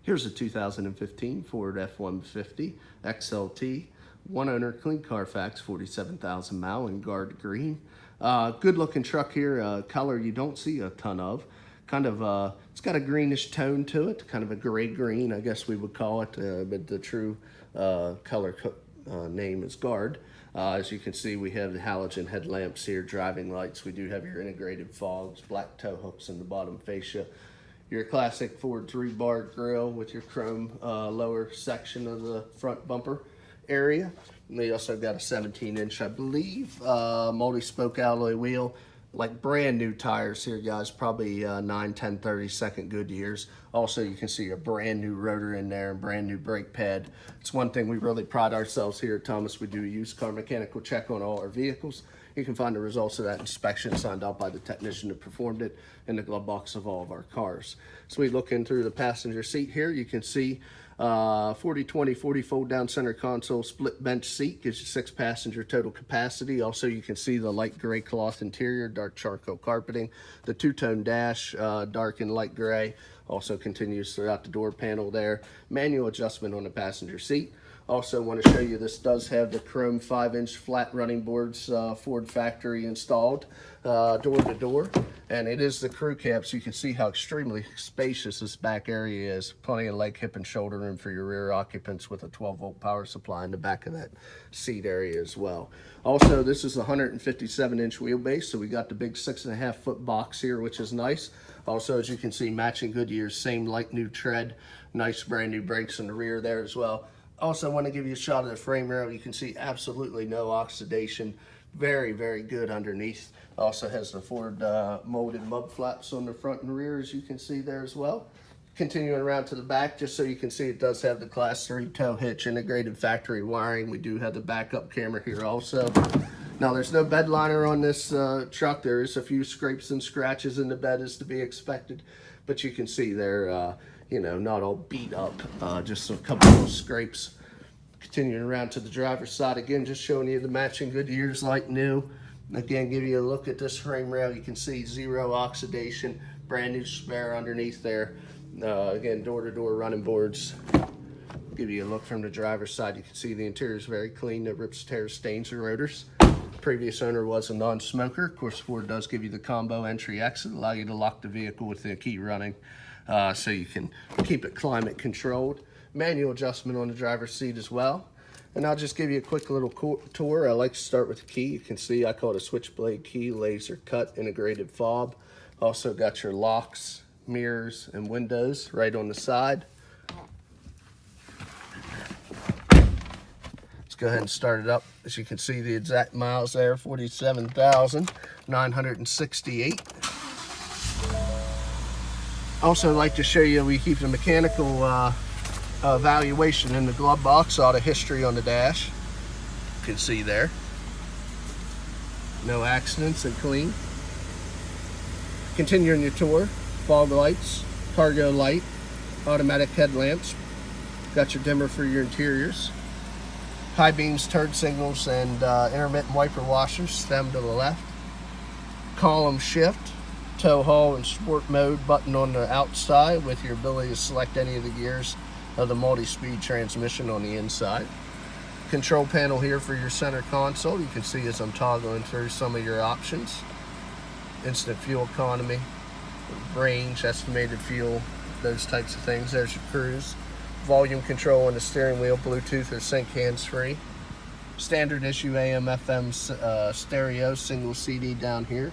Here's a 2015 Ford F-150 XLT, one owner, clean Carfax, 47,000 mile in guard green. Good looking truck here, color you don't see a ton of. It's got a greenish tone to it, kind of a gray green, I guess we would call it, but the true color name is guard. As you can see, we have the halogen headlamps here, driving lights. We do have your integrated fogs, black tow hooks in the bottom fascia. Your classic Ford 3-bar grille with your chrome lower section of the front bumper area. And we also got a 17-inch, I believe, multi-spoke alloy wheel. Like brand new tires here, guys, probably 9, 10, 32nd Goodyears. Also, you can see a brand new rotor in there and brand new brake pad. It's one thing we really pride ourselves here at Thomas. We do a used car mechanical check on all our vehicles. You can find the results of that inspection signed out by the technician that performed it in the glove box of all of our cars. So we look in through the passenger seat here. You can see 40/20 40 fold down center console, split bench seat, gives you 6 passenger total capacity. Also, you can see the light gray cloth interior, dark charcoal carpeting, the two-tone dash, dark and light gray, also continues throughout the door panel there. Manual adjustment on the passenger seat. Also want to show you, this does have the chrome 5-inch flat running boards, Ford factory installed, door to door. And it is the crew cab, so you can see how extremely spacious this back area is. Plenty of leg, hip, and shoulder room for your rear occupants with a 12-volt power supply in the back of that seat area as well. Also, this is a 157-inch wheelbase, so we got the big 6.5-foot box here, which is nice. Also, as you can see, matching Goodyear's, same light new tread, nice brand new brakes in the rear there as well. Also, I want to give you a shot of the frame rail. You can see absolutely no oxidation. Very, very good underneath. Also has the Ford molded mud flaps on the front and rear, as you can see there as well. Continuing around to the back, just so you can see, it does have the Class 3 tow hitch, integrated factory wiring. We do have the backup camera here also. Now, there's no bed liner on this truck. There is a few scrapes and scratches in the bed, as to be expected, but you can see they're you know, not all beat up, just a couple of scrapes. Continuing around to the driver's side, again, just showing you the matching Goodyears like new. Again, give you a look at this frame rail. You can see zero oxidation, brand new spare underneath there. Again, door-to-door running boards. Give you a look from the driver's side. You can see the interior is very clean. No rips, tears, stains, or rotors. Previous owner was a non-smoker. Of course, Ford does give you the combo entry exit, allow you to lock the vehicle with the key running, so you can keep it climate controlled. Manual adjustment on the driver's seat as well. And I'll just give you a quick little tour. I like to start with the key. You can see I call it a switchblade key, laser cut, integrated fob. Also got your locks, mirrors, and windows right on the side. Let's go ahead and start it up. As you can see, the exact miles there, 47,968. Also like to show you, we keep the mechanical evaluation in the glove box, all the history on the dash. You can see there. No accidents and clean. Continuing your tour, fog lights, cargo light, automatic headlamps. Got your dimmer for your interiors. High beams, turn signals, and intermittent wiper washers, stem to the left. Column shift, tow haul and sport mode button on the outside with your ability to select any of the gears of the multi-speed transmission on the inside. Control panel here for your center console. You can see as I'm toggling through some of your options. Instant fuel economy, range, estimated fuel, those types of things. There's your cruise. Volume control on the steering wheel, Bluetooth or sync hands-free. Standard issue AM FM stereo, single CD down here.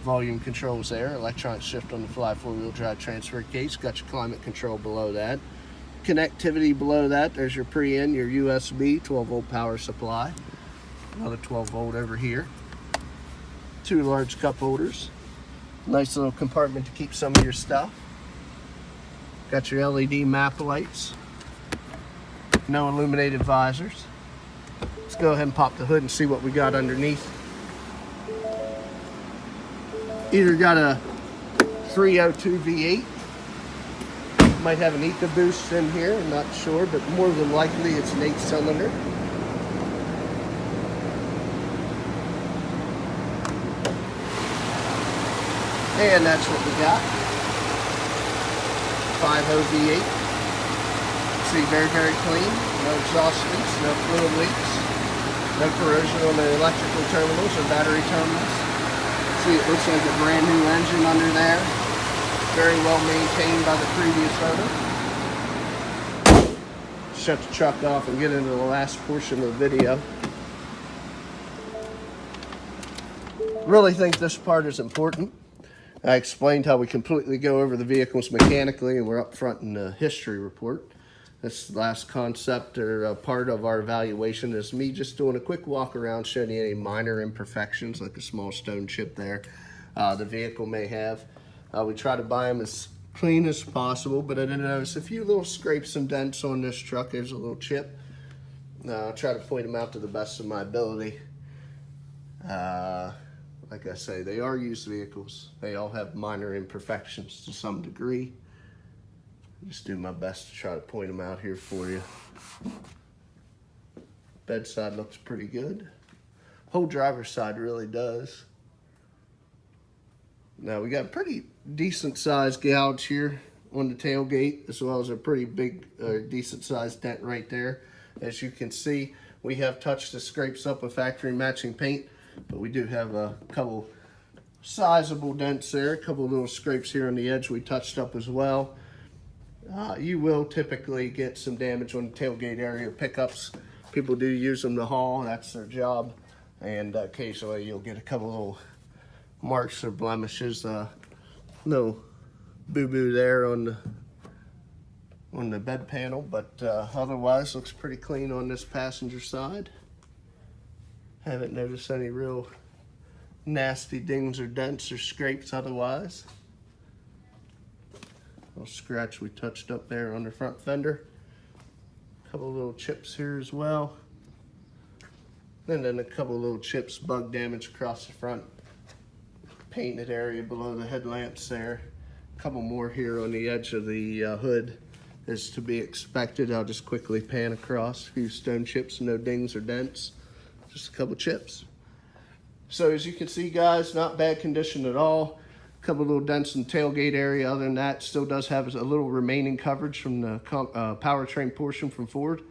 Volume controls there, electronic shift on the fly 4-wheel drive transfer case. Got your climate control below that. Connectivity below that, there's your pre-in, your USB 12-volt power supply. Another 12-volt over here. 2 large cup holders. Nice little compartment to keep some of your stuff. Got your LED map lights. No illuminated visors. Let's go ahead and pop the hood and see what we got underneath. Either got a 302 V8. Might have an EcoBoost in here, I'm not sure, but more than likely it's an 8-cylinder. And that's what we got. 5.0 V8. see, very, very clean. No exhaust leaks, no fluid leaks, no corrosion on the electrical terminals or battery terminals. See, it looks like a brand new engine under there. Very well maintained by the previous owner. Shut the truck off and get into the last portion of the video. Really think this part is important. I explained how we completely go over the vehicles mechanically, and we're up front in the history report. This last concept or part of our evaluation is me just doing a quick walk around, showing you any minor imperfections, like a small stone chip there the vehicle may have. We try to buy them as clean as possible, but I did notice a few little scrapes and dents on this truck. There's a little chip. I'll try to point them out to the best of my ability. Like I say, they are used vehicles. They all have minor imperfections to some degree. Just do my best to try to point them out here for you. Bedside looks pretty good. Whole driver's side really does. Now we got a pretty decent sized gouge here on the tailgate, as well as a pretty big, decent sized dent right there. As you can see, we have touched the scrapes up with factory matching paint, but we do have a couple sizable dents there, a couple little scrapes here on the edge we touched up as well. You will typically get some damage on the tailgate area pickups. People do use them to haul, that's their job. And occasionally you'll get a couple little marks or blemishes. No boo-boo there on the bed panel, but otherwise looks pretty clean on this passenger side. Haven't noticed any real nasty dings or dents or scrapes otherwise. Little scratch we touched up there on the front fender. A couple little chips here as well. And then a couple little chips, bug damage across the front painted area below the headlamps there. A couple more here on the edge of the hood is to be expected. I'll just quickly pan across. A few stone chips, no dings or dents. Just a couple chips. So as you can see, guys, not bad condition at all. A couple little dents in the tailgate area. Other than that, still does have a little remaining coverage from the powertrain portion from Ford,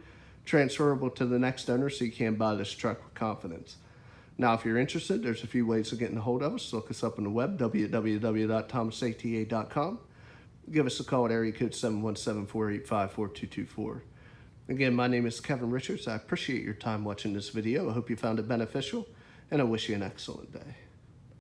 transferable to the next owner, so you can buy this truck with confidence. Now, if you're interested, there's a few ways of getting a hold of us. Look us up on the web, www.thomasata.com. Give us a call at area code 717-485-4224. Again, my name is Kevin Richards. I appreciate your time watching this video. I hope you found it beneficial, and I wish you an excellent day.